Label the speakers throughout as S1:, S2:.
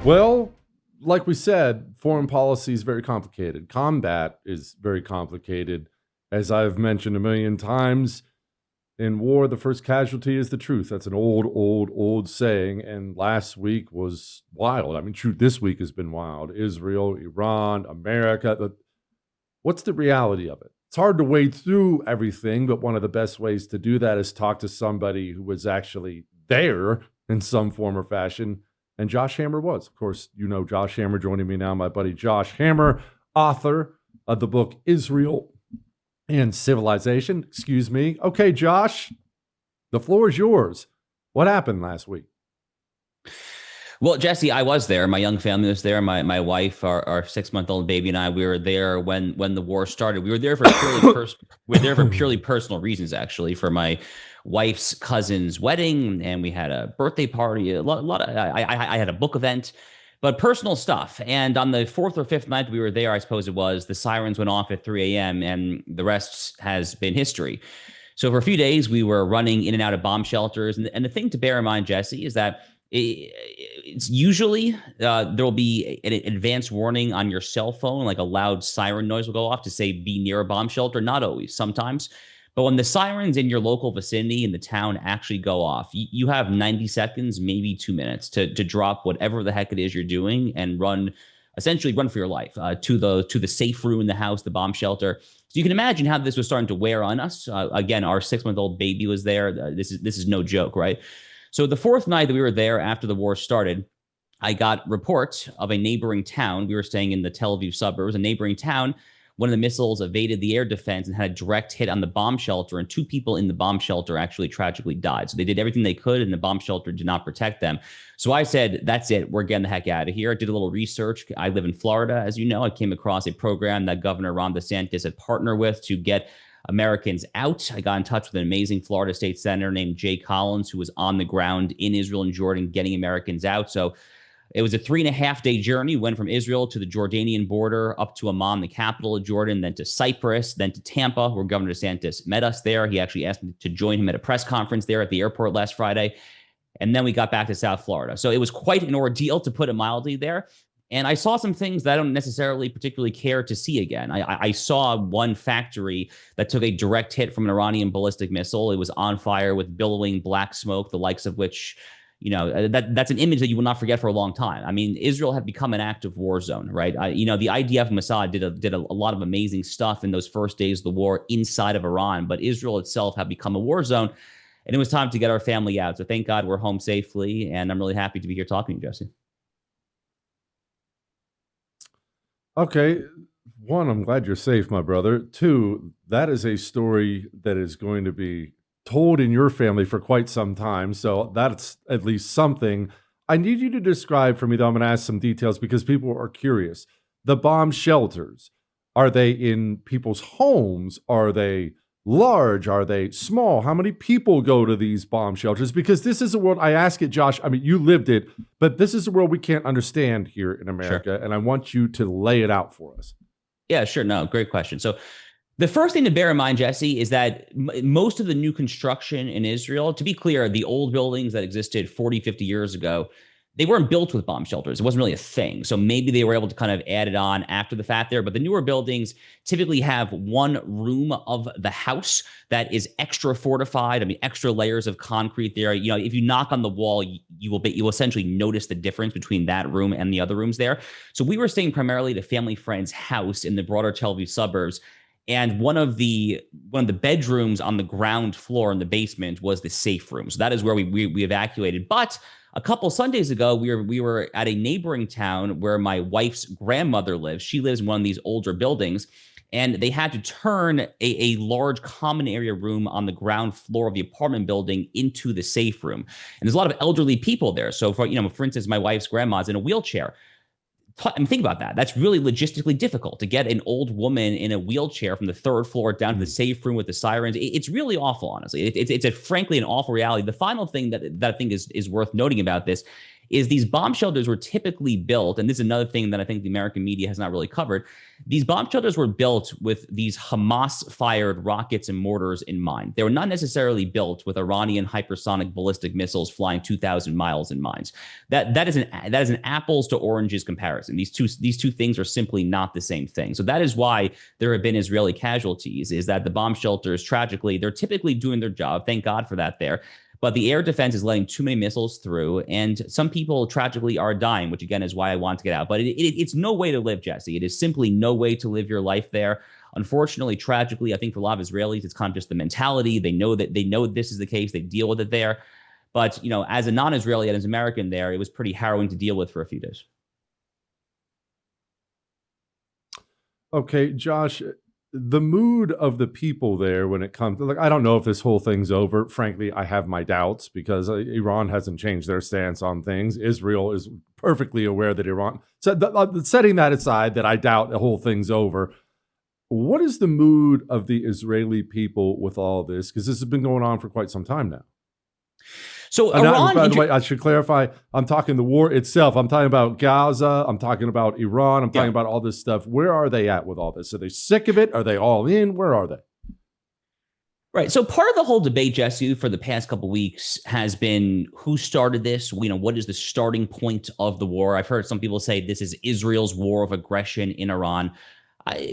S1: Well, like we said, foreign policy is very complicated. Combat is very complicated. As I've mentioned a million times, in war, the first casualty is the truth. That's an old saying. And last week was wild. I mean, shoot, this week has been wild. Israel, Iran, America. What's the reality of it? It's hard to wade through everything, but one of the best ways to do that is talk to somebody who was actually there in some form or fashion. And Josh Hammer was. Of course, you know Josh Hammer joining me now, my buddy Josh Hammer, author of the book Israel and Civilization. Excuse me. Okay, Josh, the floor is yours. What happened last week?
S2: Well, Jesse, I was there. My young family was there. My wife, our 6-month-old baby, and I. We were there when the war started. We were there for purely personal reasons, actually, for my wife's cousin's wedding, and we had a birthday party. I had a book event, but personal stuff. And on the fourth or fifth night we were there, I suppose it was, the sirens went off at 3 a.m. and the rest has been history. So for a few days, we were running in and out of bomb shelters. And the thing to bear in mind, Jesse, is that it's usually there will be an advance warning on your cell phone, like a loud siren noise will go off to say be near a bomb shelter. Not always, sometimes. But when the sirens in your local vicinity in the town actually go off, you have 90 seconds, maybe 2 minutes to drop whatever the heck it is you're doing and essentially run for your life to the safe room in the house, the bomb shelter. So you can imagine how this was starting to wear on us. Again, our 6-month-old baby was there. This is no joke, right? So the fourth night that we were there after the war started, I got reports of a neighboring town. We were staying in the Tel Aviv suburbs, a neighboring town. One of the missiles evaded the air defense and had a direct hit on the bomb shelter, and 2 people in the bomb shelter actually tragically died. So they did everything they could, and the bomb shelter did not protect them. So I said, that's it. We're getting the heck out of here. I did a little research. I live in Florida, as you know. I came across a program that Governor Ron DeSantis had partnered with to get Americans out. I got in touch with an amazing Florida state senator named Jay Collins, who was on the ground in Israel and Jordan getting Americans out. So it was a 3.5-day journey. We went from Israel to the Jordanian border, up to Amman, the capital of Jordan, then to Cyprus, then to Tampa, where Governor DeSantis met us there. He actually asked me to join him at a press conference there at the airport last Friday. And then we got back to South Florida. So it was quite an ordeal, to put it mildly, there. And I saw some things that I don't necessarily particularly care to see again. I saw one factory that took a direct hit from an Iranian ballistic missile. It was on fire with billowing black smoke, the likes of which, that's an image that you will not forget for a long time. I mean, Israel had become an active war zone, right? The IDF and Mossad did a lot of amazing stuff in those first days of the war inside of Iran, but Israel itself had become a war zone, and it was time to get our family out. So thank God we're home safely, and I'm really happy to be here talking to you, Jesse.
S1: Okay. 1, I'm glad you're safe, my brother. 2, that is a story that is going to be told in your family for quite some time. So that's at least something. I need you to describe for me, though. I'm going to ask some details because people are curious. The bomb shelters, are they in people's homes? Are they large? Are they small? How many people go to these bomb shelters? Because this is a world, I ask it, Josh, I mean, you lived it, but this is a world we can't understand here in America. Sure. And I want you to lay it out for us.
S2: Yeah, sure. No, great question. So the first thing to bear in mind, Jesse, is that most of the new construction in Israel, to be clear, the old buildings that existed 40, 50 years ago, they weren't built with bomb shelters. It wasn't really a thing. So maybe they were able to kind of add it on after the fact there. But the newer buildings typically have one room of the house that is extra fortified. I mean, extra layers of concrete there. If you knock on the wall, you will essentially notice the difference between that room and the other rooms there. So we were staying primarily at a family friend's house in the broader Tel Aviv suburbs. And one of the bedrooms on the ground floor in the basement was the safe room. So that is where we evacuated. But a couple Sundays ago, we were at a neighboring town where my wife's grandmother lives. She lives in one of these older buildings, and they had to turn a large common area room on the ground floor of the apartment building into the safe room. And there's a lot of elderly people there. So for instance, my wife's grandma's in a wheelchair. I mean, think about that. That's really logistically difficult to get an old woman in a wheelchair from the 3rd floor down to the safe room with the sirens. It's really awful, honestly. It's frankly an awful reality. The final thing that I think is worth noting about this is these bomb shelters were typically built, and this is another thing that I think the American media has not really covered. These bomb shelters were built with these Hamas-fired rockets and mortars in mind. They were not necessarily built with Iranian hypersonic ballistic missiles flying 2,000 miles in mind. That is an apples to oranges comparison. These two things are simply not the same thing. So that is why there have been Israeli casualties. Is that the bomb shelters, tragically, they're typically doing their job. Thank God for that there. But the air defense is letting too many missiles through, and some people tragically are dying, which again is why I want to get out. But it's no way to live, Jesse. It is simply no way to live your life there. Unfortunately, tragically, I think for a lot of Israelis, it's kind of just the mentality. They know this is the case. They deal with it there. But as a non-Israeli and as an American there, it was pretty harrowing to deal with for a few days.
S1: Okay, Josh, the mood of the people there when it comes to, I don't know if this whole thing's over. Frankly, I have my doubts because Iran hasn't changed their stance on things. Israel is perfectly aware that Iran, setting that aside, that I doubt the whole thing's over. What is the mood of the Israeli people with all this? Because this has been going on for quite some time now.
S2: So Iran,
S1: by the way, I should clarify, I'm talking the war itself. I'm talking about Gaza. I'm talking about Iran. I'm talking about all this stuff. Where are they at with all this? Are they sick of it? Are they all in? Where are they?
S2: Right. So part of the whole debate, Jesse, for the past couple of weeks has been who started this? What is the starting point of the war? I've heard some people say this is Israel's war of aggression in Iran.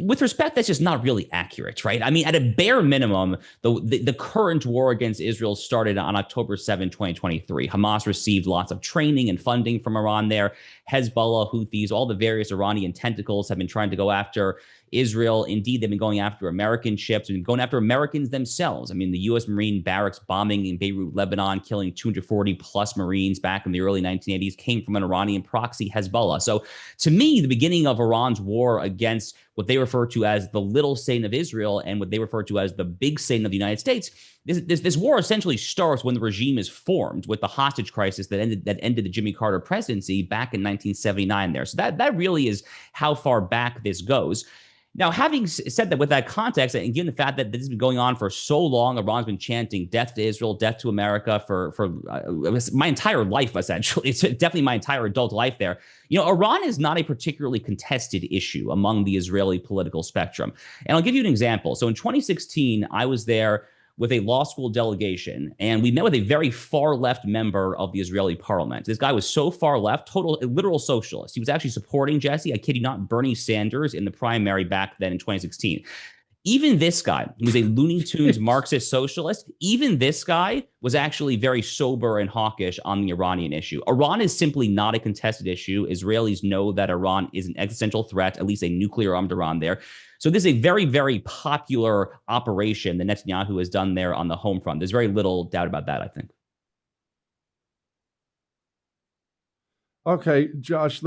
S2: With respect, that's just not really accurate, right? I mean, at a bare minimum, the current war against Israel started on October 7, 2023. Hamas received lots of training and funding from Iran there. Hezbollah, Houthis, all the various Iranian tentacles have been trying to go after Israel. Indeed, they've been going after American ships and going after Americans themselves. I mean, the U.S. Marine barracks bombing in Beirut, Lebanon, killing 240 plus Marines back in the early 1980s came from an Iranian proxy, Hezbollah. So to me, the beginning of Iran's war against what they refer to as the little Satan of Israel and what they refer to as the big Satan of the United States, this war essentially starts when the regime is formed with the hostage crisis that ended the Jimmy Carter presidency back in 1979 there. So that really is how far back this goes. Now, having said that, with that context, and given the fact that this has been going on for so long, Iran's been chanting death to Israel, death to America for my entire life, essentially. It's definitely my entire adult life there. Iran is not a particularly contested issue among the Israeli political spectrum. And I'll give you an example. So in 2016, I was there with a law school delegation, and we met with a very far left member of the Israeli parliament. This guy was so far left, literal socialist. He was actually supporting, Jesse, I kid you not, Bernie Sanders in the primary back then in 2016. Even this guy, who was a Looney Tunes Marxist socialist, even this guy was actually very sober and hawkish on the Iranian issue. Iran is simply not a contested issue. Israelis know that Iran is an existential threat, at least a nuclear-armed Iran there. So this is a very, very popular operation that Netanyahu has done there on the home front. There's very little doubt about that, I think.
S1: Okay, Josh,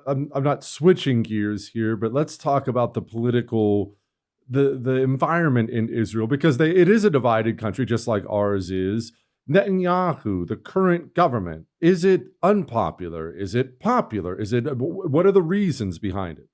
S1: I'm not switching gears here, but let's talk about the political, the environment in Israel, because it is a divided country, just like ours is. Netanyahu, the current government, is it unpopular? Is it popular? What are the reasons behind it?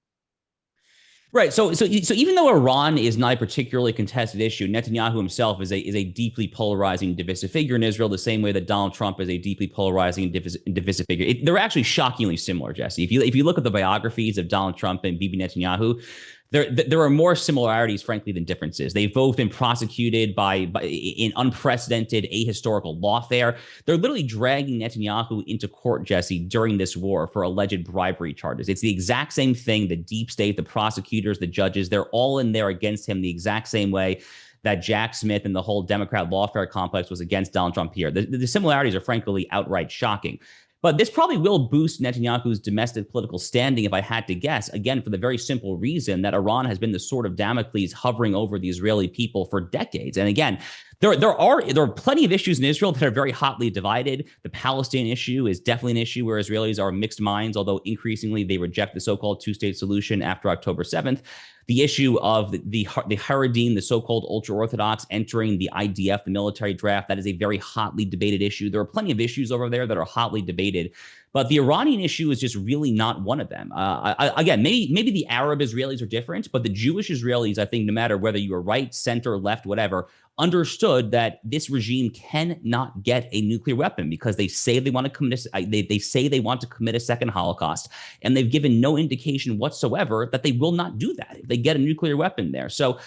S2: Right. So even though Iran is not a particularly contested issue, Netanyahu himself is a deeply polarizing, divisive figure in Israel, the same way that Donald Trump is a deeply polarizing, divisive figure. They're actually shockingly similar, Jesse. If you look at the biographies of Donald Trump and Bibi Netanyahu, there are more similarities, frankly, than differences. They've both been prosecuted in unprecedented ahistorical lawfare. They're literally dragging Netanyahu into court, Jesse, during this war for alleged bribery charges. It's the exact same thing. The deep state, the prosecutors, the judges, they're all in there against him the exact same way that Jack Smith and the whole Democrat lawfare complex was against Donald Trump here. The similarities are frankly outright shocking. But this probably will boost Netanyahu's domestic political standing, if I had to guess, again, for the very simple reason that Iran has been the sword of Damocles hovering over the Israeli people for decades. And again, there are plenty of issues in Israel that are very hotly divided. The Palestinian issue is definitely an issue where Israelis are mixed minds, although increasingly they reject the so-called two-state solution after October 7th. The issue of the Haredim, the so-called ultra-Orthodox, entering the IDF, the military draft, that is a very hotly debated issue. There are plenty of issues over there that are hotly debated. But the Iranian issue is just really not one of them. Again, maybe the Arab Israelis are different, but the Jewish Israelis, I think, no matter whether you are right, center, left, whatever, understood that this regime cannot get a nuclear weapon because they say they want to commit they say they want to commit a second Holocaust, and they've given no indication whatsoever that they will not do that if they get a nuclear weapon there. So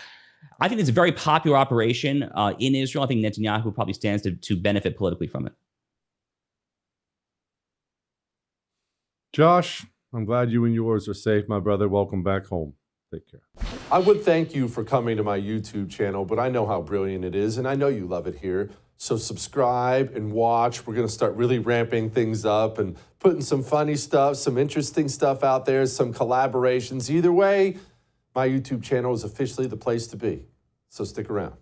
S2: I think it's a very popular operation in Israel. I think Netanyahu probably stands to benefit politically from it.
S1: Josh, I'm glad you and yours are safe, my brother. Welcome back home. Take care.
S3: I would thank you for coming to my YouTube channel, but I know how brilliant it is, and I know you love it here. So subscribe and watch. We're going to start really ramping things up and putting some funny stuff, some interesting stuff out there, some collaborations. Either way, my YouTube channel is officially the place to be. So stick around.